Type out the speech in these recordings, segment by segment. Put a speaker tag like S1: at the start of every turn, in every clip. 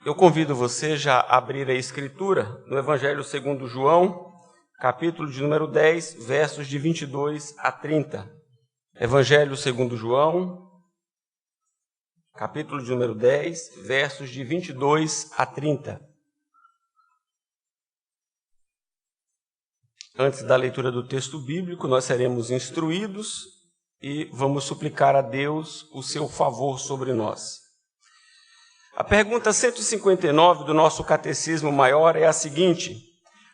S1: Eu convido você já a abrir a Escritura no Evangelho segundo João, capítulo de número 10, versos de 22 a 30. Evangelho segundo João, capítulo de número 10, versos de 22 a 30. Antes da leitura do texto bíblico, nós seremos instruídos e vamos suplicar a Deus o seu favor sobre nós. A pergunta 159 do nosso Catecismo Maior é a seguinte: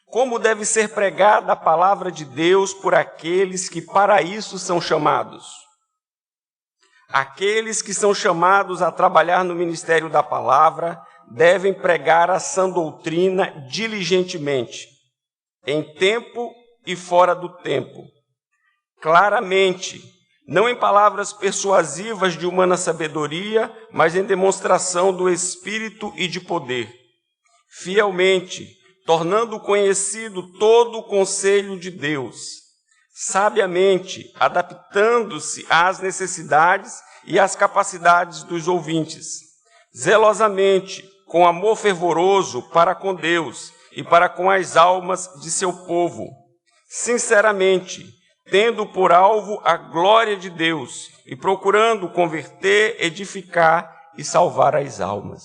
S1: como deve ser pregada a palavra de Deus por aqueles que para isso são chamados? Aqueles que são chamados a trabalhar no ministério da palavra devem pregar a sã doutrina diligentemente, em tempo e fora do tempo, claramente, não em palavras persuasivas de humana sabedoria, mas em demonstração do Espírito e de poder, fielmente, tornando conhecido todo o conselho de Deus, sabiamente, adaptando-se às necessidades e às capacidades dos ouvintes, zelosamente, com amor fervoroso para com Deus e para com as almas de seu povo, sinceramente, tendo por alvo a glória de Deus e procurando converter, edificar e salvar as almas.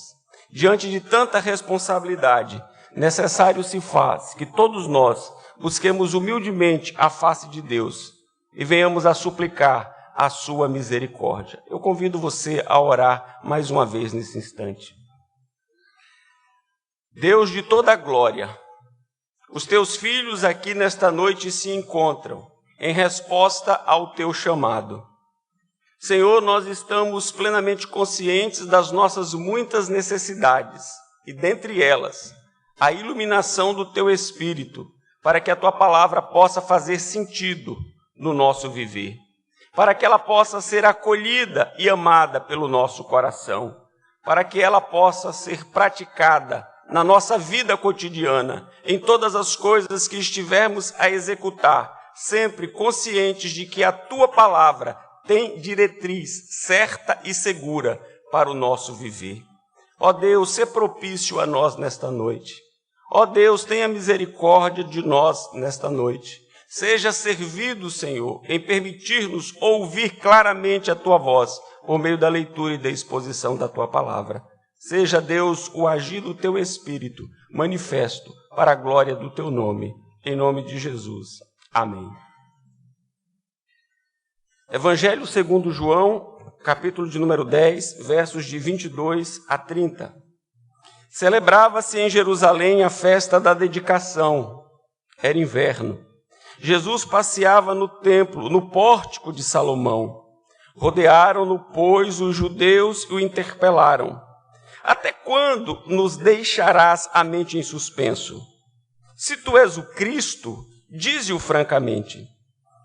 S1: Diante de tanta responsabilidade, necessário se faz que todos nós busquemos humildemente a face de Deus e venhamos a suplicar a sua misericórdia. Eu convido você a orar mais uma vez nesse instante. Deus de toda a glória, os teus filhos aqui nesta noite se encontram em resposta ao teu chamado. Senhor, nós estamos plenamente conscientes das nossas muitas necessidades, e dentre elas, a iluminação do teu Espírito, para que a tua palavra possa fazer sentido no nosso viver, para que ela possa ser acolhida e amada pelo nosso coração, para que ela possa ser praticada na nossa vida cotidiana, em todas as coisas que estivermos a executar, sempre conscientes de que a tua palavra tem diretriz certa e segura para o nosso viver. Ó Deus, sê propício a nós nesta noite. Ó Deus, tenha misericórdia de nós nesta noite. Seja servido, Senhor, em permitir-nos ouvir claramente a tua voz, por meio da leitura e da exposição da tua palavra. Seja, Deus, o agir do teu Espírito manifesto para a glória do teu nome. Em nome de Jesus. Amém. Evangelho segundo João, capítulo de número 10, versos de 22 a 30. Celebrava-se em Jerusalém a festa da dedicação. Era inverno. Jesus passeava no templo, no pórtico de Salomão. Rodearam-no, pois, os judeus e o interpelaram. Até quando nos deixarás a mente em suspenso? Se tu és o Cristo, dize-o francamente.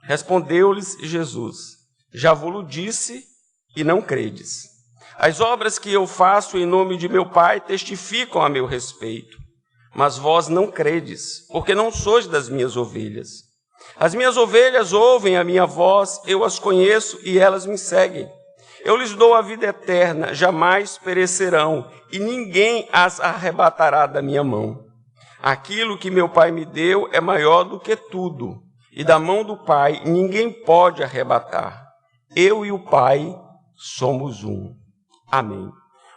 S1: Respondeu-lhes Jesus: já vos disse e não credes. As obras que eu faço em nome de meu Pai testificam a meu respeito. Mas vós não credes, porque não sois das minhas ovelhas. As minhas ovelhas ouvem a minha voz, eu as conheço e elas me seguem. Eu lhes dou a vida eterna, jamais perecerão, e ninguém as arrebatará da minha mão. Aquilo que meu Pai me deu é maior do que tudo, e da mão do Pai ninguém pode arrebatar. Eu e o Pai somos um. Amém.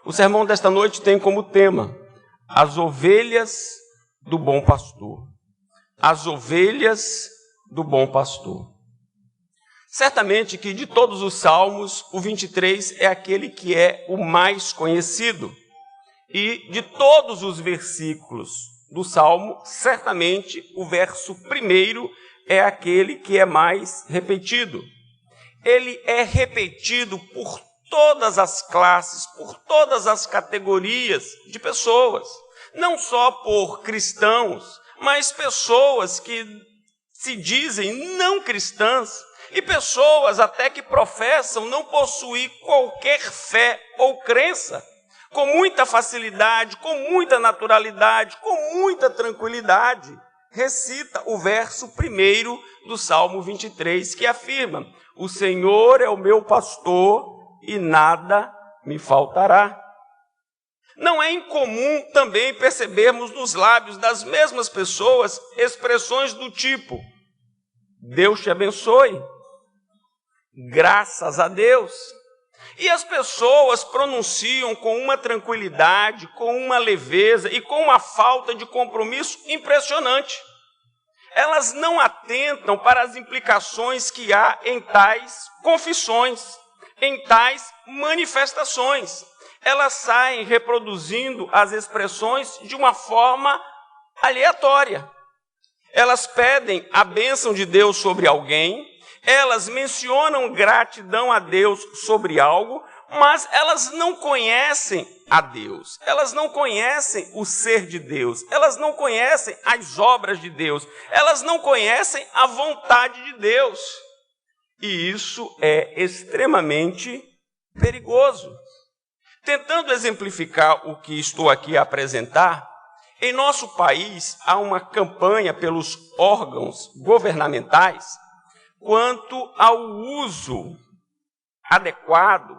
S1: O sermão desta noite tem como tema as ovelhas do bom pastor. As ovelhas do bom pastor. Certamente que de todos os salmos, o 23 é aquele que é o mais conhecido. E de todos os versículos do Salmo, certamente o verso primeiro é aquele que é mais repetido. Ele é repetido por todas as classes, por todas as categorias de pessoas. Não só por cristãos, mas pessoas que se dizem não cristãs e pessoas até que professam não possuir qualquer fé ou crença. Com muita facilidade, com muita naturalidade, com muita tranquilidade, recita o verso primeiro do Salmo 23, que afirma: o Senhor é o meu pastor e nada me faltará. Não é incomum também percebermos nos lábios das mesmas pessoas expressões do tipo: Deus te abençoe, graças a Deus. E as pessoas pronunciam com uma tranquilidade, com uma leveza e com uma falta de compromisso impressionante. Elas não atentam para as implicações que há em tais confissões, em tais manifestações. Elas saem reproduzindo as expressões de uma forma aleatória. Elas pedem a bênção de Deus sobre alguém, elas mencionam gratidão a Deus sobre algo, mas elas não conhecem a Deus, elas não conhecem o ser de Deus, elas não conhecem as obras de Deus, elas não conhecem a vontade de Deus. E isso é extremamente perigoso. Tentando exemplificar o que estou aqui a apresentar, em nosso país há uma campanha pelos órgãos governamentais quanto ao uso adequado,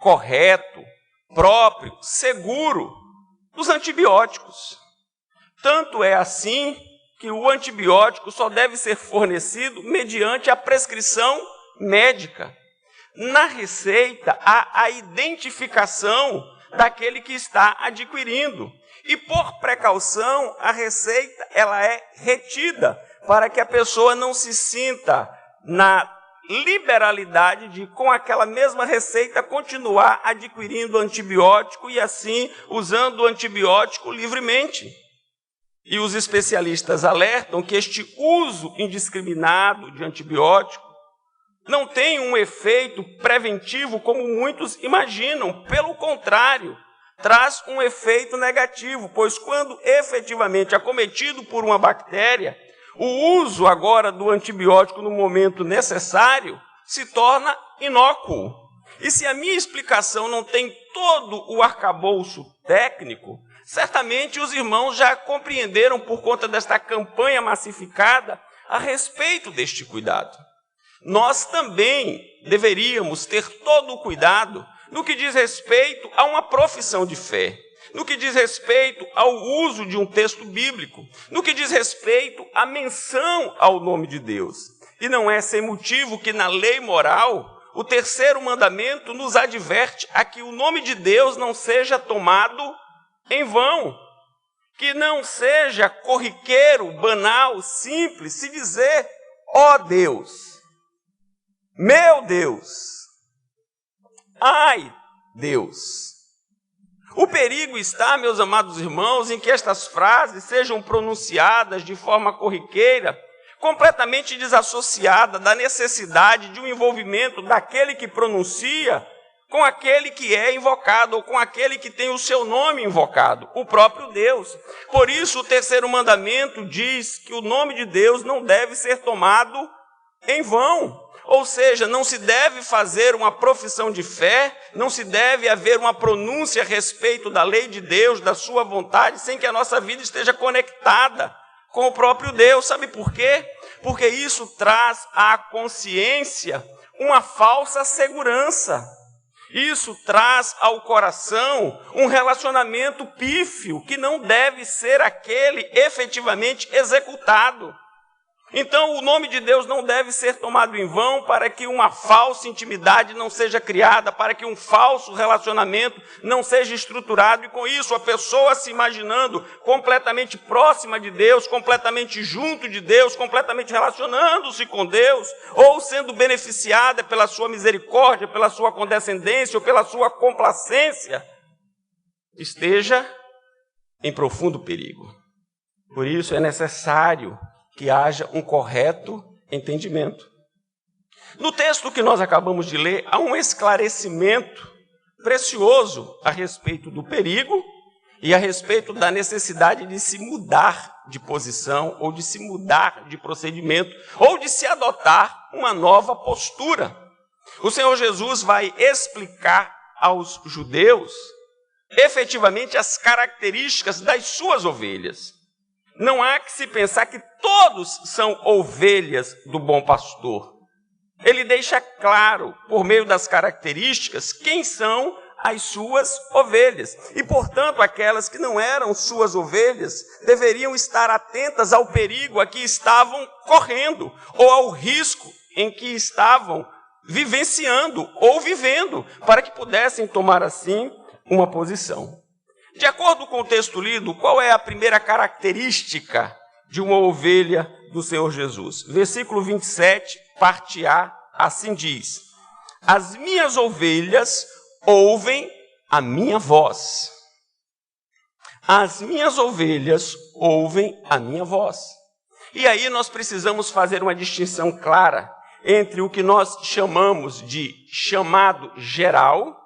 S1: correto, próprio, seguro dos antibióticos. Tanto é assim que o antibiótico só deve ser fornecido mediante a prescrição médica. Na receita há a identificação daquele que está adquirindo. E por precaução, a receita ela é retida para que a pessoa não se sinta na liberalidade de, com aquela mesma receita, continuar adquirindo antibiótico e assim usando o antibiótico livremente. E os especialistas alertam que este uso indiscriminado de antibiótico não tem um efeito preventivo como muitos imaginam. Pelo contrário, traz um efeito negativo, pois quando efetivamente acometido por uma bactéria, o uso agora do antibiótico no momento necessário se torna inócuo. E se a minha explicação não tem todo o arcabouço técnico, certamente os irmãos já compreenderam por conta desta campanha massificada a respeito deste cuidado. Nós também deveríamos ter todo o cuidado no que diz respeito a uma profissão de fé, no que diz respeito ao uso de um texto bíblico, no que diz respeito à menção ao nome de Deus. E não é sem motivo que na lei moral, o terceiro mandamento nos adverte a que o nome de Deus não seja tomado em vão, que não seja corriqueiro, banal, simples, se dizer, ó Deus, meu Deus, ai Deus. O perigo está, meus amados irmãos, em que estas frases sejam pronunciadas de forma corriqueira, completamente desassociada da necessidade de um envolvimento daquele que pronuncia com aquele que é invocado, ou com aquele que tem o seu nome invocado, o próprio Deus. Por isso, o terceiro mandamento diz que o nome de Deus não deve ser tomado em vão. Ou seja, não se deve fazer uma profissão de fé, não se deve haver uma pronúncia a respeito da lei de Deus, da sua vontade, sem que a nossa vida esteja conectada com o próprio Deus. Sabe por quê? Porque isso traz à consciência uma falsa segurança. Isso traz ao coração um relacionamento pífio, que não deve ser aquele efetivamente executado. Então, o nome de Deus não deve ser tomado em vão para que uma falsa intimidade não seja criada, para que um falso relacionamento não seja estruturado. E com isso, a pessoa se imaginando completamente próxima de Deus, completamente junto de Deus, completamente relacionando-se com Deus, ou sendo beneficiada pela sua misericórdia, pela sua condescendência ou pela sua complacência, esteja em profundo perigo. Por isso é necessário que haja um correto entendimento. No texto que nós acabamos de ler, há um esclarecimento precioso a respeito do perigo e a respeito da necessidade de se mudar de posição, ou de se mudar de procedimento, ou de se adotar uma nova postura. O Senhor Jesus vai explicar aos judeus, efetivamente, as características das suas ovelhas. Não há que se pensar que todos são ovelhas do bom pastor. Ele deixa claro, por meio das características, quem são as suas ovelhas. E, portanto, aquelas que não eram suas ovelhas deveriam estar atentas ao perigo a que estavam correndo, ou ao risco em que estavam vivenciando ou vivendo, para que pudessem tomar, assim, uma posição. De acordo com o texto lido, qual é a primeira característica de uma ovelha do Senhor Jesus? Versículo 27, parte A, assim diz: as minhas ovelhas ouvem a minha voz. As minhas ovelhas ouvem a minha voz. E aí nós precisamos fazer uma distinção clara entre o que nós chamamos de chamado geral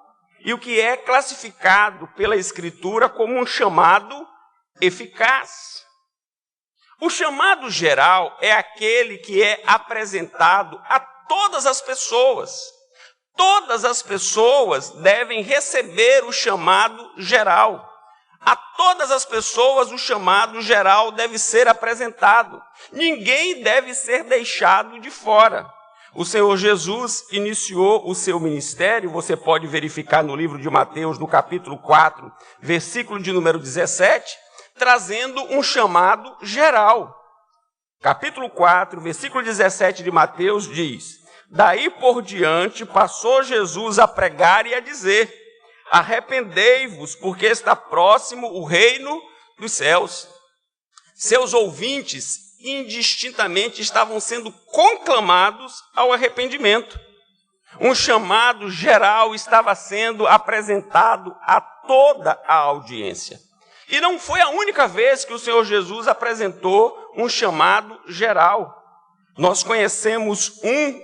S1: e o que é classificado pela Escritura como um chamado eficaz. O chamado geral é aquele que é apresentado a todas as pessoas. Todas as pessoas devem receber o chamado geral. A todas as pessoas o chamado geral deve ser apresentado. Ninguém deve ser deixado de fora. O Senhor Jesus iniciou o seu ministério, você pode verificar no livro de Mateus, no capítulo 4, versículo de número 17, trazendo um chamado geral. Capítulo 4, versículo 17 de Mateus diz: daí por diante passou Jesus a pregar e a dizer: arrependei-vos, porque está próximo o reino dos céus. Seus ouvintes indistintamente estavam sendo conclamados ao arrependimento. Um chamado geral estava sendo apresentado a toda a audiência. E não foi a única vez que o Senhor Jesus apresentou um chamado geral. Nós conhecemos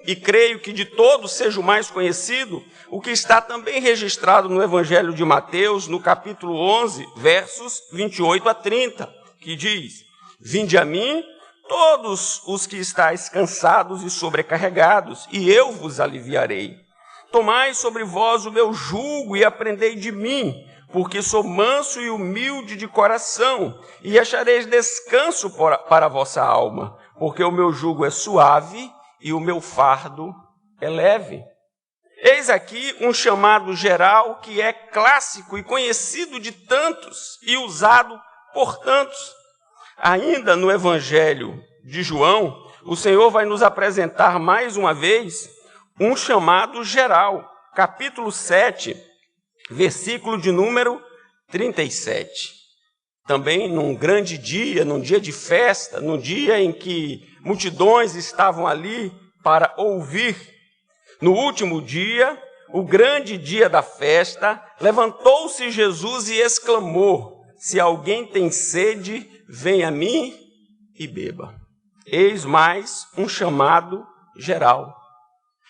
S1: e creio que de todos seja o mais conhecido, o que está também registrado no Evangelho de Mateus, no capítulo 11, versos 28 a 30, que diz: vinde a mim, todos os que estáis cansados e sobrecarregados, e eu vos aliviarei. Tomai sobre vós o meu jugo e aprendei de mim, porque sou manso e humilde de coração, e achareis descanso para a vossa alma, porque o meu jugo é suave e o meu fardo é leve. Eis aqui um chamado geral que é clássico e conhecido de tantos e usado por tantos. Ainda no Evangelho de João, o Senhor vai nos apresentar mais uma vez um chamado geral. Capítulo 7, versículo de número 37. Também num grande dia, num dia de festa, num dia em que multidões estavam ali para ouvir. No último dia, o grande dia da festa, levantou-se Jesus e exclamou: se alguém tem sede, venha a mim e beba. Eis mais um chamado geral.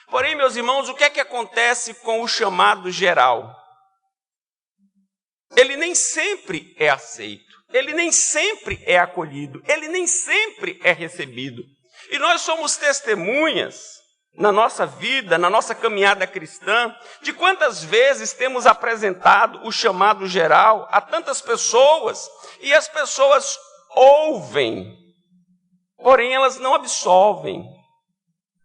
S1: Porém, meus irmãos, o que é que acontece com o chamado geral? Ele nem sempre é aceito, ele nem sempre é acolhido, ele nem sempre é recebido. E nós somos testemunhas na nossa vida, na nossa caminhada cristã, de quantas vezes temos apresentado o chamado geral a tantas pessoas e as pessoas ouvem, porém elas não absorvem.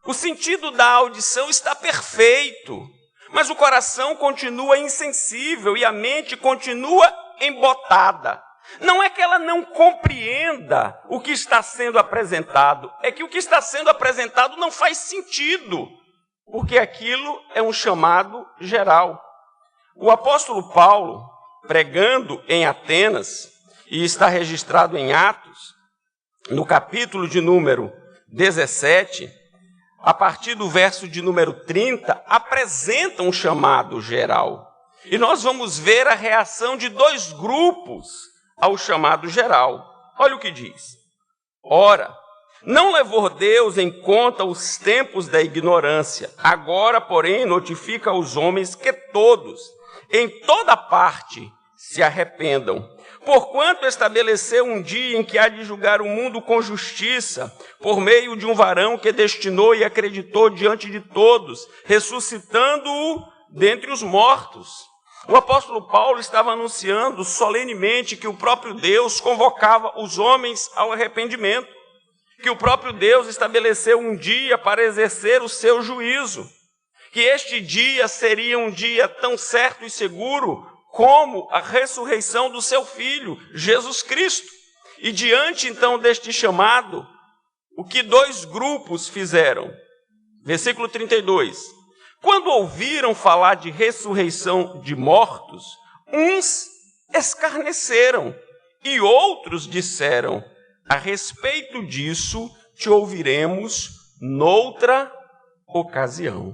S1: O sentido da audição está perfeito, mas o coração continua insensível e a mente continua embotada. Não é que ela não compreenda o que está sendo apresentado, é que o que está sendo apresentado não faz sentido, porque aquilo é um chamado geral. O apóstolo Paulo, pregando em Atenas, e está registrado em Atos, no capítulo de número 17, a partir do verso de número 30, apresenta um chamado geral. E nós vamos ver a reação de dois grupos ao chamado geral. Olha o que diz: ora, não levou Deus em conta os tempos da ignorância, agora, porém, notifica aos homens que todos, em toda parte, se arrependam. Porquanto estabeleceu um dia em que há de julgar o mundo com justiça, por meio de um varão que destinou e acreditou diante de todos, ressuscitando-o dentre os mortos. O apóstolo Paulo estava anunciando solenemente que o próprio Deus convocava os homens ao arrependimento, que o próprio Deus estabeleceu um dia para exercer o seu juízo. que este dia seria um dia tão certo e seguro como a ressurreição do seu Filho, Jesus Cristo. E diante, então, deste chamado, o que dois grupos fizeram? Versículo 32. Quando ouviram falar de ressurreição de mortos, uns escarneceram e outros disseram: a respeito disso te ouviremos noutra ocasião.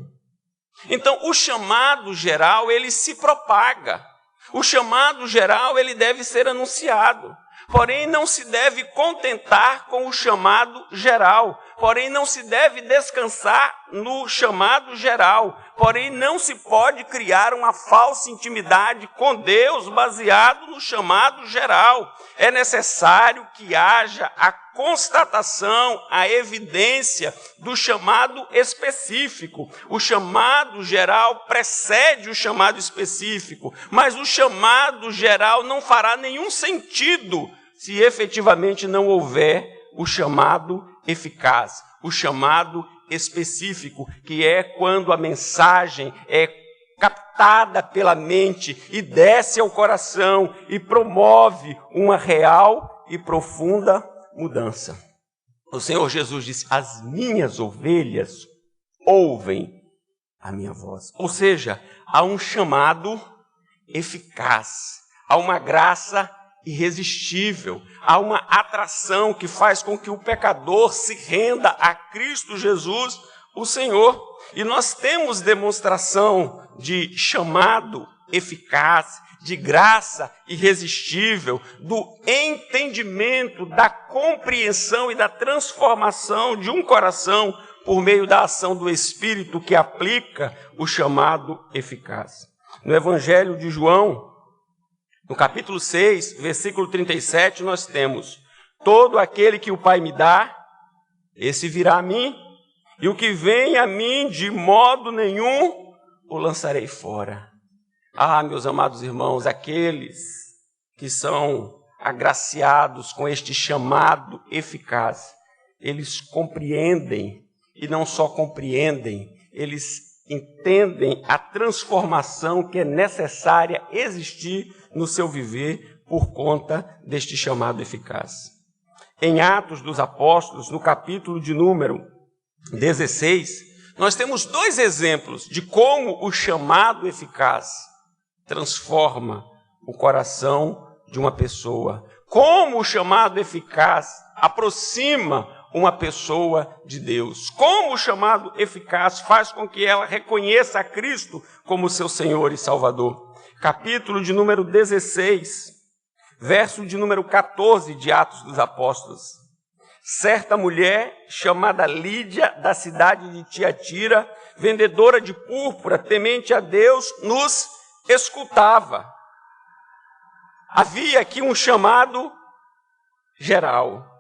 S1: Então, o chamado geral, ele se propaga. O chamado geral, ele deve ser anunciado. Porém, não se deve contentar com o chamado geral. Porém, não se deve descansar no chamado geral. Porém, não se pode criar uma falsa intimidade com Deus baseado no chamado geral. É necessário que haja a constatação, a evidência do chamado específico. O chamado geral precede o chamado específico, mas o chamado geral não fará nenhum sentido se efetivamente não houver o chamado eficaz, o chamado específico, que é quando a mensagem é captada pela mente e desce ao coração e promove uma real e profunda mudança. O Senhor Jesus disse: as minhas ovelhas ouvem a minha voz. Ou seja, há um chamado eficaz, há uma graça irresistível, há uma atração que faz com que o pecador se renda a Cristo Jesus, o Senhor. E nós temos demonstração de chamado eficaz, de graça irresistível, do entendimento, da compreensão e da transformação de um coração por meio da ação do Espírito que aplica o chamado eficaz. No Evangelho de João, no capítulo 6, versículo 37, nós temos: todo aquele que o Pai me dá, esse virá a mim, e o que vem a mim, de modo nenhum o lançarei fora. Ah, meus amados irmãos, aqueles que são agraciados com este chamado eficaz, eles compreendem, e não só compreendem, eles entendem a transformação que é necessária existir no seu viver por conta deste chamado eficaz. Em Atos dos Apóstolos, no capítulo de número 16, nós temos dois exemplos de como o chamado eficaz transforma o coração de uma pessoa, como o chamado eficaz aproxima uma pessoa de Deus, como o chamado eficaz faz com que ela reconheça a Cristo como seu Senhor e Salvador. Capítulo de número 16, verso de número 14 de Atos dos Apóstolos. Certa mulher chamada Lídia, da cidade de Tiatira, vendedora de púrpura, temente a Deus, nos escutava. Havia aqui um chamado geral.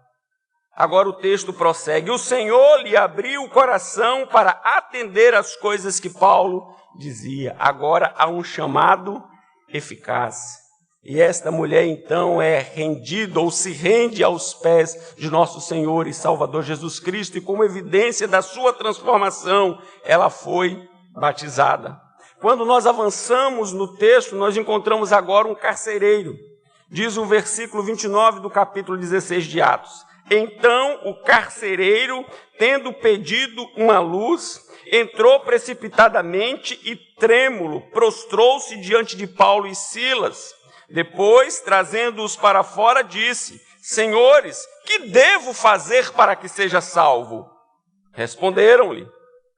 S1: Agora o texto prossegue: o Senhor lhe abriu o coração para atender às coisas que Paulo dizia. Agora há um chamado eficaz. E esta mulher então é rendida ou se rende aos pés de nosso Senhor e Salvador Jesus Cristo, e como evidência da sua transformação, ela foi batizada. Quando nós avançamos no texto, nós encontramos agora um carcereiro. Diz o versículo 29 do capítulo 16 de Atos: então o carcereiro, tendo pedido uma luz, entrou precipitadamente e, trêmulo, prostrou-se diante de Paulo e Silas. Depois, trazendo-os para fora, disse: senhores, que devo fazer para que seja salvo? Responderam-lhe: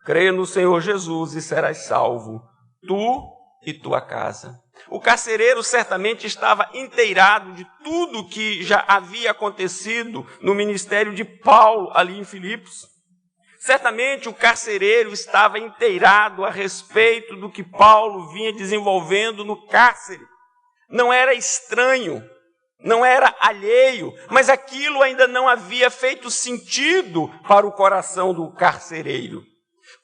S1: creia no Senhor Jesus e serás salvo, tu e tua casa. O carcereiro certamente estava inteirado de tudo que já havia acontecido no ministério de Paulo ali em Filipos. Certamente o carcereiro estava inteirado a respeito do que Paulo vinha desenvolvendo no cárcere. Não era estranho, não era alheio, mas aquilo ainda não havia feito sentido para o coração do carcereiro.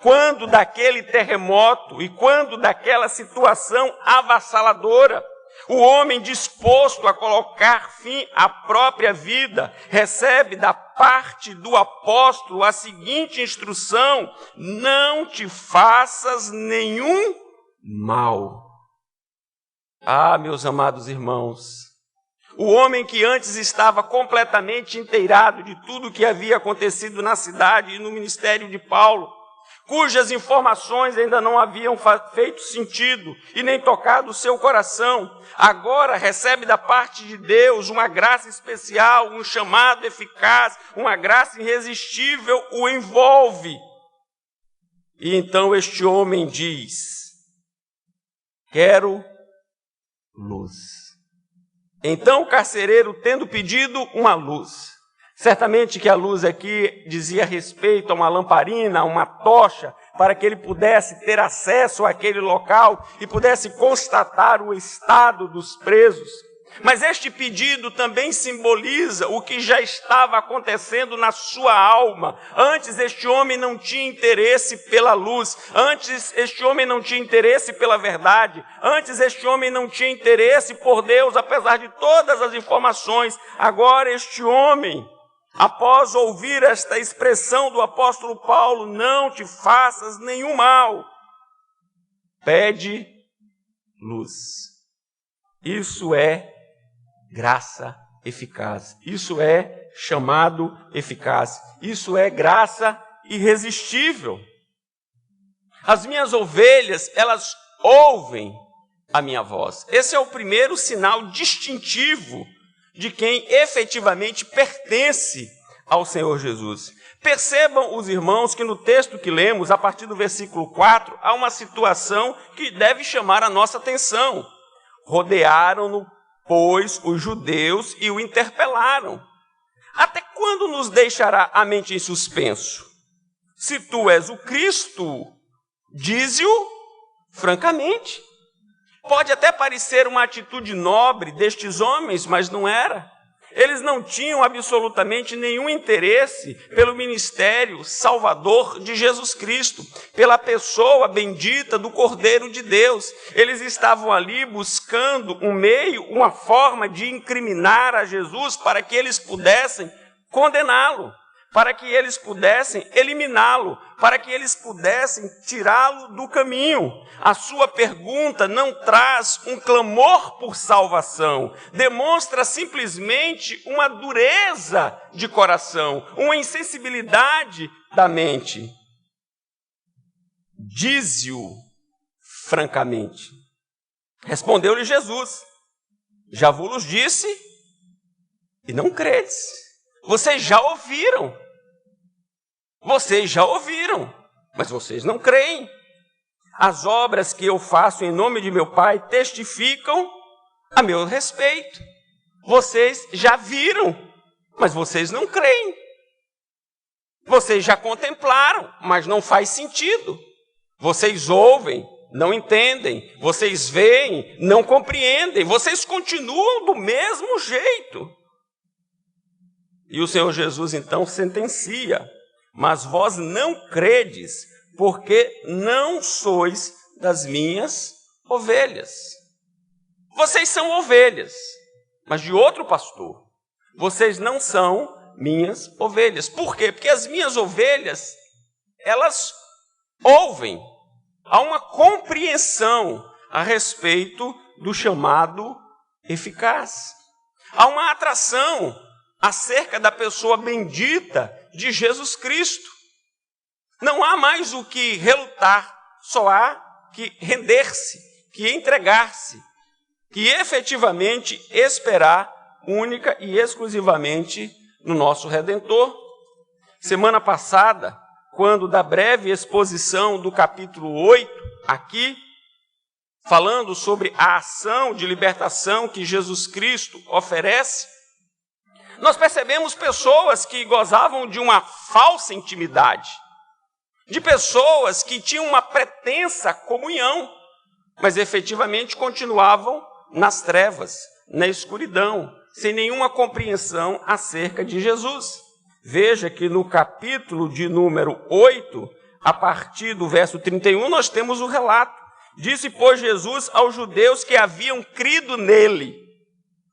S1: Quando daquele terremoto e quando daquela situação avassaladora, O homem disposto a colocar fim à própria vida recebe da parte do apóstolo a seguinte instrução: não te faças nenhum mal. Ah, meus amados irmãos, o homem que antes estava completamente inteirado de tudo o que havia acontecido na cidade e no ministério de Paulo, cujas informações ainda não haviam feito sentido e nem tocado o seu coração, agora recebe da parte de Deus uma graça especial, um chamado eficaz, uma graça irresistível o envolve. E então este homem diz: quero luz. Então o carcereiro, tendo pedido uma luz, certamente que a luz aqui dizia respeito a uma lamparina, a uma tocha, para que ele pudesse ter acesso àquele local e pudesse constatar o estado dos presos. Mas este pedido também simboliza o que já estava acontecendo na sua alma. Antes este homem não tinha interesse pela luz, antes este homem não tinha interesse pela verdade, antes este homem não tinha interesse por Deus, apesar de todas as informações. Agora este homem, após ouvir esta expressão do apóstolo Paulo, não te faças nenhum mal, pede luz. Isso é graça eficaz. Isso é chamado eficaz. Isso é graça irresistível. As minhas ovelhas, elas ouvem a minha voz. Esse é o primeiro sinal distintivo de quem efetivamente pertence ao Senhor Jesus. Percebam os irmãos que no texto que lemos, a partir do versículo 4, há uma situação que deve chamar a nossa atenção. Rodearam-no, pois, os judeus e o interpelaram. Até quando nos deixará a mente em suspenso? Se tu és o Cristo, dize-o francamente. Pode até parecer uma atitude nobre destes homens, mas não era. Eles não tinham absolutamente nenhum interesse pelo ministério salvador de Jesus Cristo, pela pessoa bendita do Cordeiro de Deus. Eles estavam ali buscando um meio, uma forma de incriminar a Jesus para que eles pudessem condená-lo, para que eles pudessem eliminá-lo, para que eles pudessem tirá-lo do caminho. A sua pergunta não traz um clamor por salvação, demonstra simplesmente uma dureza de coração, uma insensibilidade da mente. Dize-o francamente. Respondeu-lhe Jesus: já vos disse e não credes. Vocês já ouviram, mas vocês não creem. As obras que eu faço em nome de meu Pai testificam a meu respeito. Vocês já viram, mas vocês não creem. Vocês já contemplaram, mas não faz sentido. Vocês ouvem, não entendem. Vocês veem, não compreendem. Vocês continuam do mesmo jeito. E o Senhor Jesus então sentencia: mas vós não credes, porque não sois das minhas ovelhas. Vocês são ovelhas, mas de outro pastor. Vocês não são minhas ovelhas. Por quê? Porque as minhas ovelhas, elas ouvem. Há uma compreensão a respeito do chamado eficaz. Há uma atração acerca da pessoa bendita de Jesus Cristo. Não há mais o que relutar, só há que render-se, que entregar-se, que efetivamente esperar única e exclusivamente no nosso Redentor. Semana passada, quando da breve exposição do capítulo 8, aqui, falando sobre a ação de libertação que Jesus Cristo oferece, nós percebemos pessoas que gozavam de uma falsa intimidade, de pessoas que tinham uma pretensa comunhão, mas efetivamente continuavam nas trevas, na escuridão, sem nenhuma compreensão acerca de Jesus. Veja que no capítulo de número 8, a partir do verso 31, nós temos o relato Disse, pois, Jesus aos judeus que haviam crido nele: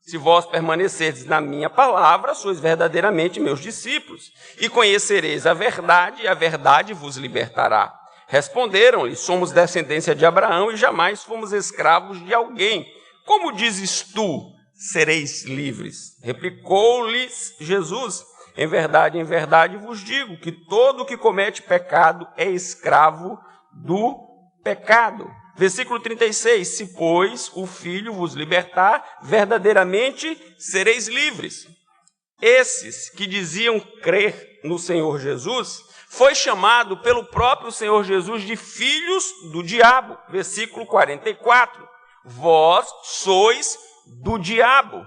S1: se vós permanecerdes na minha palavra, sois verdadeiramente meus discípulos, e conhecereis a verdade, e a verdade vos libertará. Responderam-lhe: somos descendência de Abraão e jamais fomos escravos de alguém. Como dizes tu, sereis livres? Replicou-lhes Jesus: em verdade vos digo que todo o que comete pecado é escravo do pecado. Versículo 36, se, pois, o Filho vos libertar, verdadeiramente sereis livres. Esses que diziam crer no Senhor Jesus, foi chamado pelo próprio Senhor Jesus de filhos do diabo. Versículo 44, vós sois do diabo.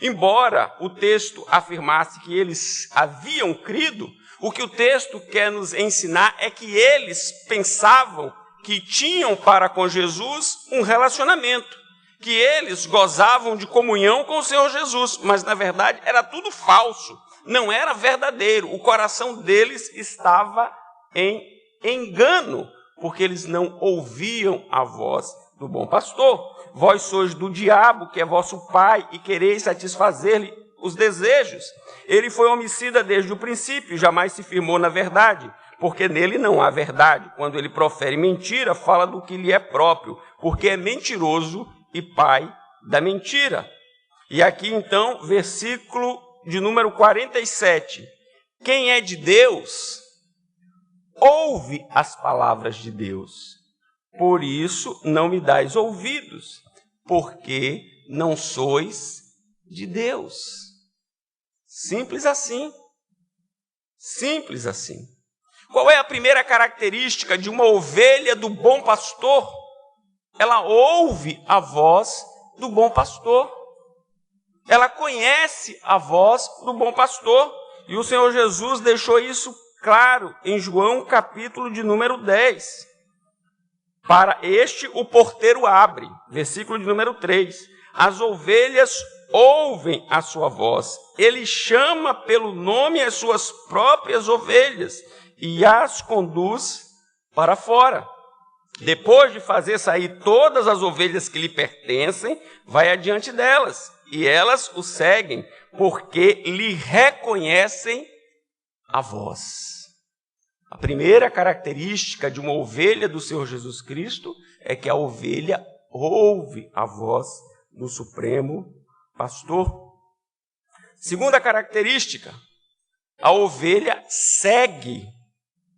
S1: Embora o texto afirmasse que eles haviam crido, o que o texto quer nos ensinar é que eles pensavam que tinham para com Jesus um relacionamento, que eles gozavam de comunhão com o Senhor Jesus, mas na verdade era tudo falso, não era verdadeiro. O coração deles estava em engano, porque eles não ouviam a voz do bom pastor. Vós sois do diabo, que é vosso pai, e quereis satisfazer-lhe os desejos. Ele foi homicida desde o princípio, jamais se firmou na verdade, porque nele não há verdade. Quando ele profere mentira, fala do que lhe é próprio, porque é mentiroso e pai da mentira. E aqui então, versículo de número 47. Quem é de Deus, ouve as palavras de Deus. Por isso não me dais ouvidos, porque não sois de Deus. Simples assim. Simples assim. Qual é a primeira característica de uma ovelha do bom pastor? Ela ouve a voz do bom pastor. Ela conhece a voz do bom pastor. E o Senhor Jesus deixou isso claro em João, capítulo de número 10. Para este o porteiro abre, versículo de número 3. As ovelhas ouvem a sua voz. Ele chama pelo nome as suas próprias ovelhas e as conduz para fora. Depois de fazer sair todas as ovelhas que lhe pertencem, vai adiante delas, e elas o seguem, porque lhe reconhecem a voz. A primeira característica de uma ovelha do Senhor Jesus Cristo é que a ovelha ouve a voz do Supremo Pastor. Segunda característica, a ovelha segue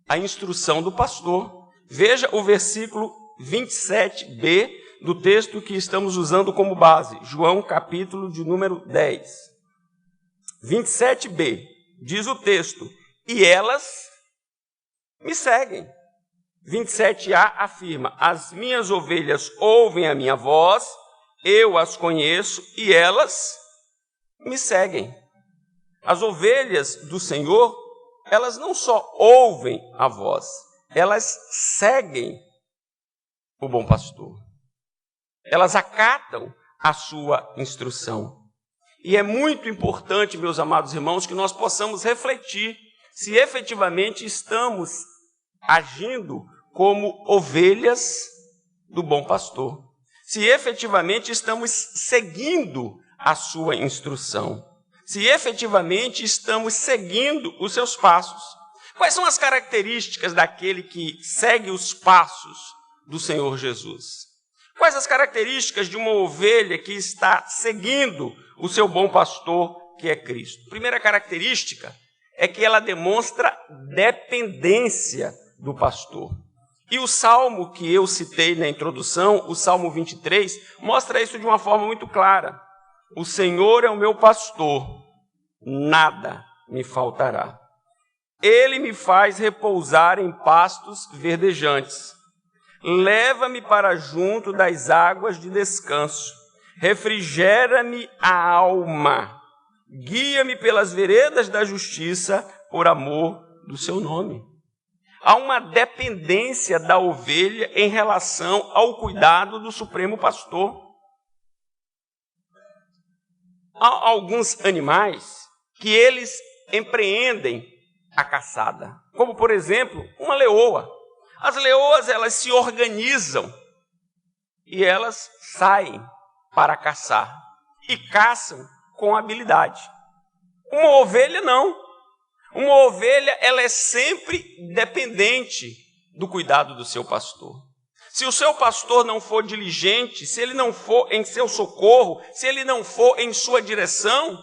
S1: a instrução do pastor. Veja o versículo 27b do texto que estamos usando como base, João, capítulo de número 10. 27b, diz o texto: e elas me seguem. 27a afirma: as minhas ovelhas ouvem a minha voz, eu as conheço e elas me seguem. As ovelhas do Senhor, elas não só ouvem a voz, elas seguem o bom pastor. Elas acatam a sua instrução. E é muito importante, meus amados irmãos, que nós possamos refletir se efetivamente estamos agindo como ovelhas do bom pastor. Se efetivamente estamos seguindo a sua instrução. Se efetivamente estamos seguindo os seus passos. Quais são as características daquele que segue os passos do Senhor Jesus? Quais as características de uma ovelha que está seguindo o seu bom pastor, que é Cristo? Primeira característica é que ela demonstra dependência do pastor. E o salmo que eu citei na introdução, o Salmo 23, mostra isso de uma forma muito clara. O Senhor é o meu pastor, nada me faltará. Ele me faz repousar em pastos verdejantes. Leva-me para junto das águas de descanso. Refrigera-me a alma. Guia-me pelas veredas da justiça, por amor do seu nome. Há uma dependência da ovelha em relação ao cuidado do Supremo Pastor. Há alguns animais que eles empreendem a caçada, como, por exemplo, uma leoa. As leoas, elas se organizam e elas saem para caçar e caçam com habilidade. Uma ovelha não. Uma ovelha, ela é sempre dependente do cuidado do seu pastor. Se o seu pastor não for diligente, se ele não for em seu socorro, se ele não for em sua direção,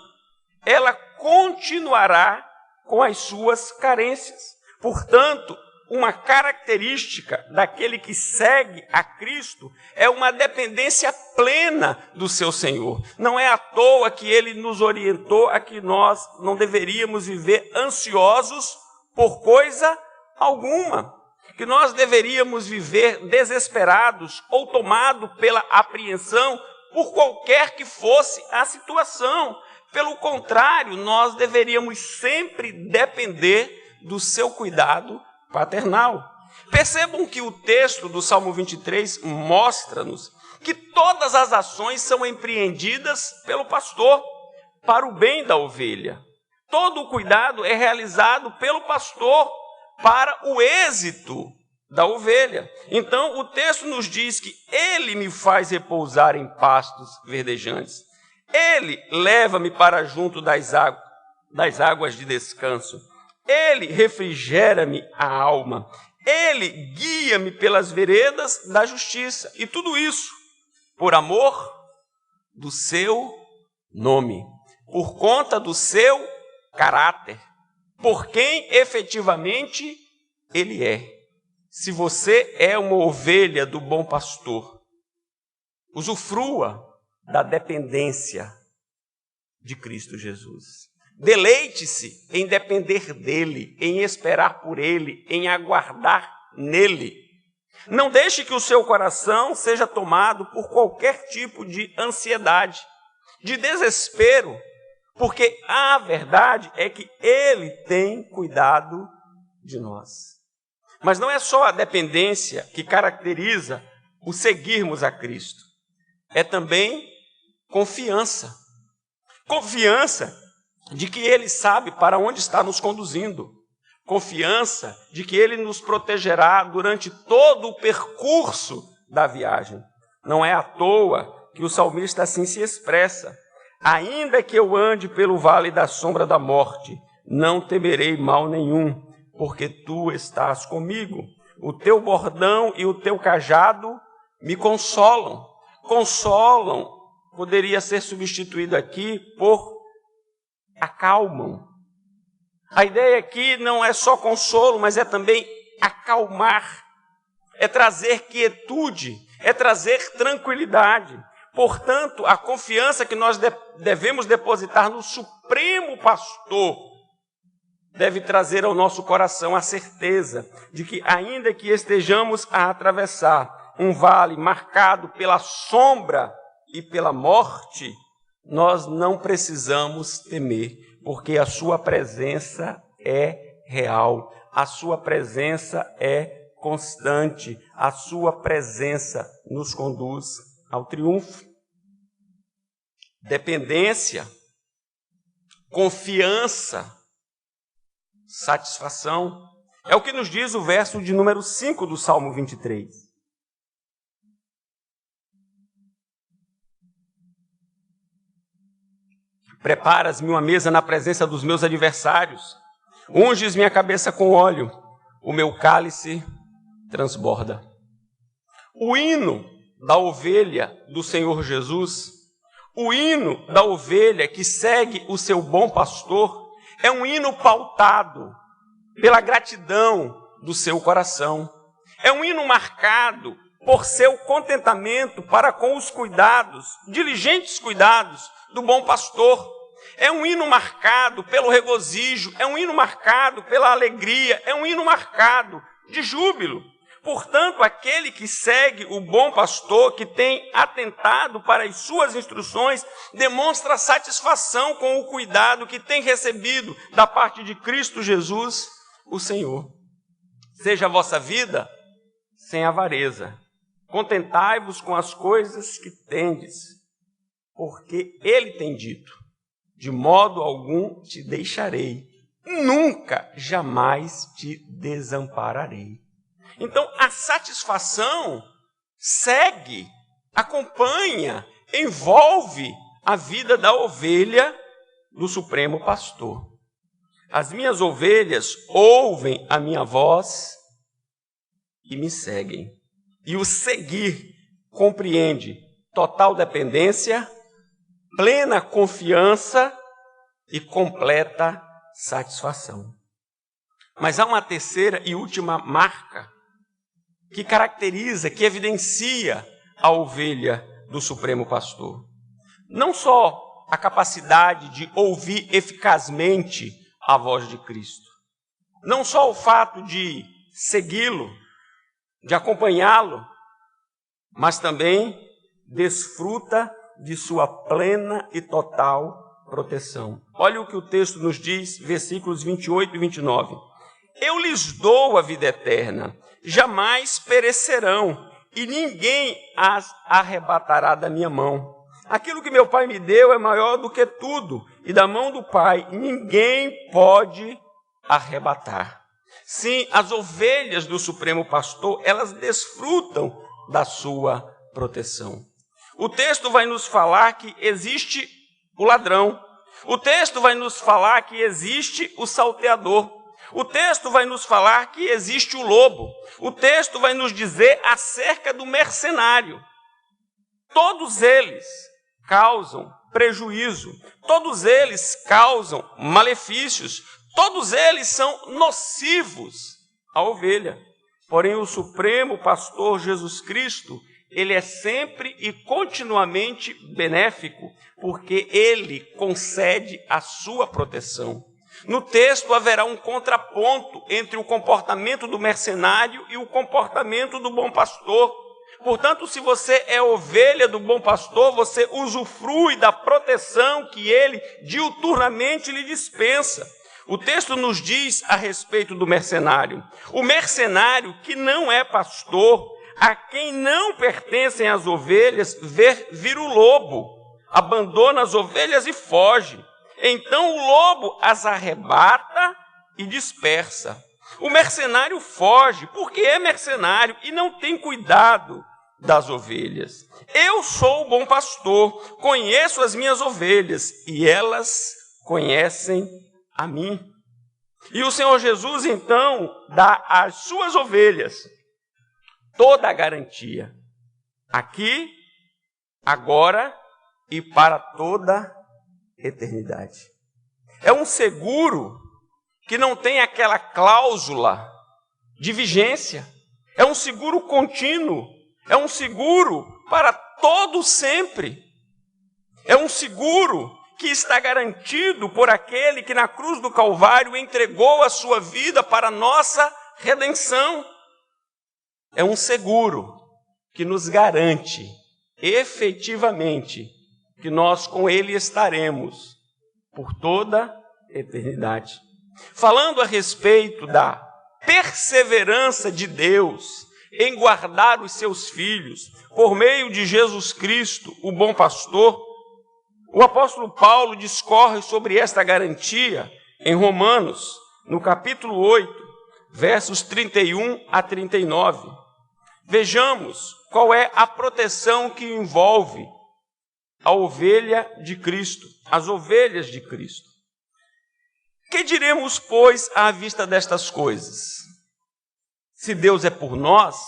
S1: ela continuará com as suas carências. Portanto, uma característica daquele que segue a Cristo é uma dependência plena do seu Senhor. Não é à toa que ele nos orientou a que nós não deveríamos viver ansiosos por coisa alguma, que nós deveríamos viver desesperados ou tomados pela apreensão por qualquer que fosse a situação. Pelo contrário, nós deveríamos sempre depender do seu cuidado paternal. Percebam que o texto do Salmo 23 mostra-nos que todas as ações são empreendidas pelo pastor para o bem da ovelha. Todo o cuidado é realizado pelo pastor para o êxito da ovelha. Então, o texto nos diz que ele me faz repousar em pastos verdejantes. Ele leva-me para junto das águas de descanso. Ele refrigera-me a alma. Ele guia-me pelas veredas da justiça. E tudo isso por amor do seu nome, por conta do seu caráter, por quem efetivamente ele é. Se você é uma ovelha do bom pastor, usufrua da dependência de Cristo Jesus. Deleite-se em depender dele, em esperar por ele, em aguardar nele. Não deixe que o seu coração seja tomado por qualquer tipo de ansiedade, de desespero, porque a verdade é que ele tem cuidado de nós. Mas não é só a dependência que caracteriza o seguirmos a Cristo. É também confiança. Confiança de que ele sabe para onde está nos conduzindo. Confiança de que ele nos protegerá durante todo o percurso da viagem. Não é à toa que o salmista assim se expressa. Ainda que eu ande pelo vale da sombra da morte, não temerei mal nenhum, porque tu estás comigo. O teu bordão e o teu cajado me consolam. Consolam poderia ser substituído aqui por acalmam. A ideia aqui não é só consolo, mas é também acalmar. É trazer quietude, é trazer tranquilidade. Portanto, a confiança que nós devemos depositar no Supremo Pastor deve trazer ao nosso coração a certeza de que, ainda que estejamos a atravessar um vale marcado pela sombra e pela morte, nós não precisamos temer, porque a sua presença é real, a sua presença é constante, a sua presença nos conduz ao triunfo. Dependência, confiança, satisfação. É o que nos diz o verso de número 5 do Salmo 23. Preparas-me uma mesa na presença dos meus adversários. Unges minha cabeça com óleo. O meu cálice transborda. O hino da ovelha do Senhor Jesus, o hino da ovelha que segue o seu bom pastor, é um hino pautado pela gratidão do seu coração. É um hino marcado por seu contentamento para com os cuidados, diligentes cuidados do bom pastor. É um hino marcado pelo regozijo, é um hino marcado pela alegria, é um hino marcado de júbilo. Portanto, aquele que segue o bom pastor, que tem atentado para as suas instruções, demonstra satisfação com o cuidado que tem recebido da parte de Cristo Jesus, o Senhor. Seja a vossa vida sem avareza. Contentai-vos com as coisas que tendes, porque ele tem dito, de modo algum te deixarei, nunca, jamais te desampararei. Então, a satisfação segue acompanha, envolve a vida da ovelha do Supremo Pastor. As minhas ovelhas ouvem a minha voz e me seguem. E o seguir compreende total dependência, plena confiança e completa satisfação. Mas há uma terceira e última marca que caracteriza, que evidencia a ovelha do Supremo Pastor. Não só a capacidade de ouvir eficazmente a voz de Cristo, não só o fato de segui-lo, de acompanhá-lo, mas também desfruta de sua plena e total proteção. Olha o que o texto nos diz, versículos 28 e 29. Eu lhes dou a vida eterna, jamais perecerão, e ninguém as arrebatará da minha mão. Aquilo que meu Pai me deu é maior do que tudo, e da mão do Pai ninguém pode arrebatar. Sim, as ovelhas do Supremo Pastor, elas desfrutam da sua proteção. O texto vai nos falar que existe o ladrão. O texto vai nos falar que existe o salteador. O texto vai nos falar que existe o lobo. O texto vai nos dizer acerca do mercenário. Todos eles causam prejuízo. Todos eles causam malefícios. Todos eles são nocivos à ovelha. Porém, o Supremo Pastor Jesus Cristo, ele é sempre e continuamente benéfico, porque ele concede a sua proteção. No texto haverá um contraponto entre o comportamento do mercenário e o comportamento do bom pastor. Portanto, se você é ovelha do bom pastor, você usufrui da proteção que ele diuturnamente lhe dispensa. O texto nos diz a respeito do mercenário. O mercenário que não é pastor, a quem não pertencem as ovelhas, vir o lobo, abandona as ovelhas e foge. Então o lobo as arrebata e dispersa. O mercenário foge porque é mercenário e não tem cuidado das ovelhas. Eu sou o bom pastor, conheço as minhas ovelhas e elas conhecem a mim. E o Senhor Jesus, então, dá às suas ovelhas toda a garantia. Aqui, agora e para toda eternidade. É um seguro que não tem aquela cláusula de vigência. É um seguro contínuo. É um seguro para todo sempre. É um seguro que está garantido por aquele que na cruz do Calvário entregou a sua vida para a nossa redenção. É um seguro que nos garante efetivamente que nós com ele estaremos por toda a eternidade. Falando a respeito da perseverança de Deus em guardar os seus filhos por meio de Jesus Cristo, o bom pastor, o apóstolo Paulo discorre sobre esta garantia em Romanos, no capítulo 8, versos 31 a 39. Vejamos qual é a proteção que envolve a ovelha de Cristo, as ovelhas de Cristo. Que diremos, pois, à vista destas coisas? Se Deus é por nós,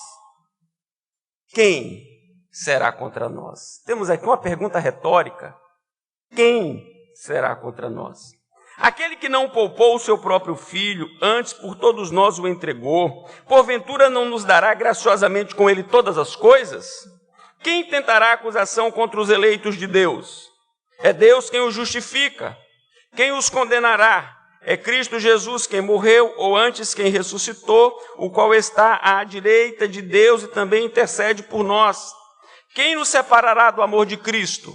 S1: quem será contra nós? Temos aqui uma pergunta retórica. Quem será contra nós? Aquele que não poupou o seu próprio filho, antes por todos nós o entregou, porventura não nos dará graciosamente com ele todas as coisas? Quem tentará acusação contra os eleitos de Deus? É Deus quem os justifica. Quem os condenará? É Cristo Jesus quem morreu, ou antes quem ressuscitou, o qual está à direita de Deus e também intercede por nós. Quem nos separará do amor de Cristo?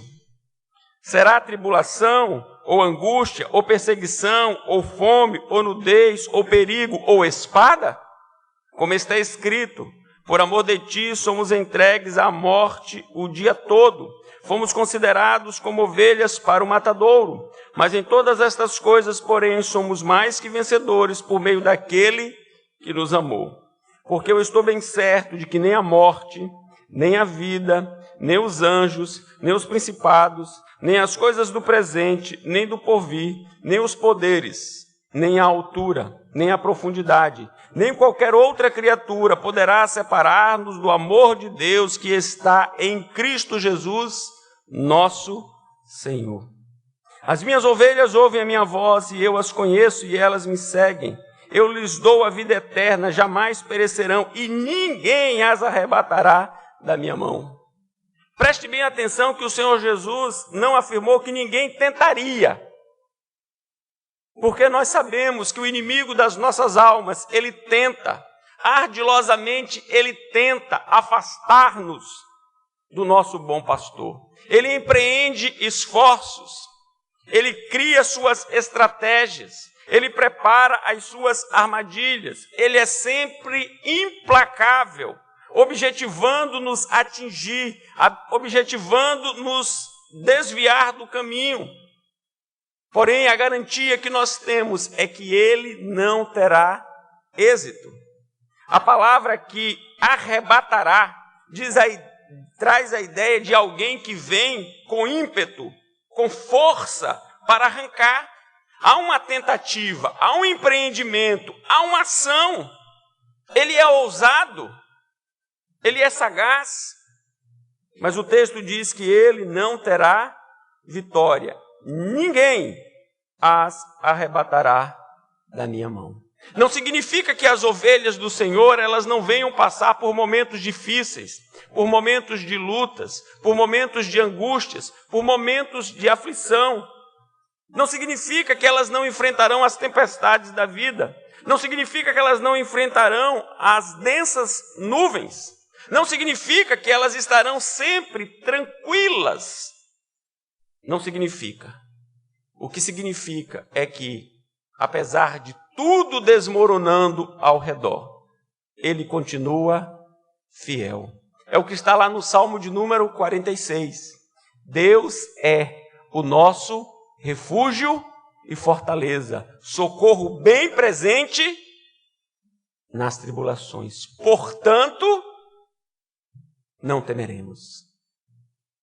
S1: Será tribulação, ou angústia, ou perseguição, ou fome, ou nudez, ou perigo, ou espada? Como está escrito, por amor de ti somos entregues à morte o dia todo. Fomos considerados como ovelhas para o matadouro. Mas em todas estas coisas, porém, somos mais que vencedores por meio daquele que nos amou. Porque eu estou bem certo de que nem a morte, nem a vida, nem os anjos, nem os principados, nem as coisas do presente, nem do porvir, nem os poderes, nem a altura, nem a profundidade, nem qualquer outra criatura poderá separar-nos do amor de Deus que está em Cristo Jesus, nosso Senhor. As minhas ovelhas ouvem a minha voz e eu as conheço e elas me seguem. Eu lhes dou a vida eterna, jamais perecerão e ninguém as arrebatará da minha mão. Preste bem atenção que o Senhor Jesus não afirmou que ninguém tentaria. Porque nós sabemos que o inimigo das nossas almas, ele tenta, ardilosamente ele tenta afastar-nos do nosso bom pastor. Ele empreende esforços, ele cria suas estratégias, ele prepara as suas armadilhas, ele é sempre implacável, objetivando nos atingir, objetivando nos desviar do caminho. Porém, a garantia que nós temos é que ele não terá êxito. A palavra que arrebatará traz a ideia de alguém que vem com ímpeto, com força para arrancar. Há uma tentativa, há um empreendimento, há uma ação. Ele é ousado, ele é sagaz, mas o texto diz que ele não terá vitória. Ninguém as arrebatará da minha mão. Não significa que as ovelhas do Senhor, elas não venham passar por momentos difíceis, por momentos de lutas, por momentos de angústias, por momentos de aflição. Não significa que elas não enfrentarão as tempestades da vida. Não significa que elas não enfrentarão as densas nuvens. Não significa que elas estarão sempre tranquilas. Não significa. O que significa é que, apesar de tudo desmoronando ao redor, ele continua fiel. É o que está lá no Salmo de número 46. Deus é o nosso refúgio e fortaleza, socorro bem presente nas tribulações. Portanto, não temeremos.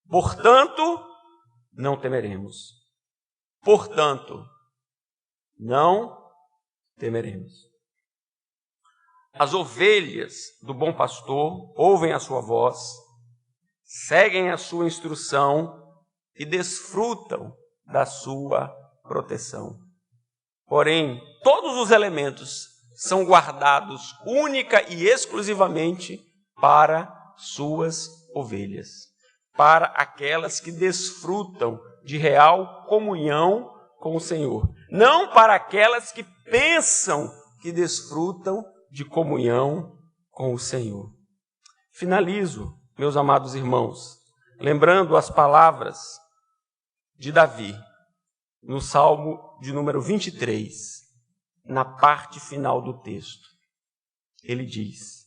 S1: Portanto, não temeremos. Portanto, não temeremos. As ovelhas do bom pastor ouvem a sua voz, seguem a sua instrução e desfrutam da sua proteção. Porém, todos os elementos são guardados única e exclusivamente para suas ovelhas, para aquelas que desfrutam de real comunhão com o Senhor, não para aquelas que pensam que desfrutam de comunhão com o Senhor. Finalizo, meus amados irmãos, lembrando as palavras de Davi, no Salmo de número 23, na parte final do texto. Ele diz: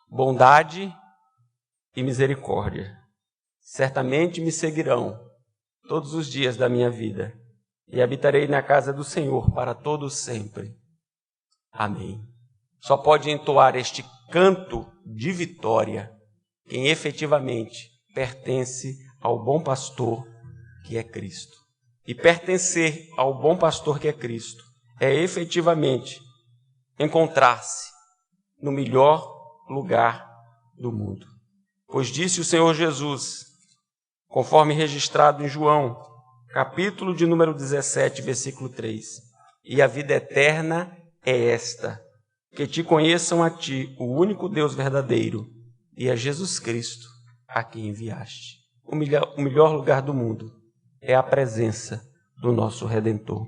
S1: bondade e misericórdia certamente me seguirão todos os dias da minha vida, e habitarei na casa do Senhor para todos sempre. Amém. Só pode entoar este canto de vitória quem efetivamente pertence ao bom pastor que é Cristo. E pertencer ao bom pastor que é Cristo é efetivamente encontrar-se no melhor lugar do mundo. Pois disse o Senhor Jesus, conforme registrado em João, capítulo de número 17, versículo 3. E a vida eterna é esta, que te conheçam a ti, o único Deus verdadeiro, e a Jesus Cristo, a quem enviaste. O melhor lugar do mundo é a presença do nosso Redentor.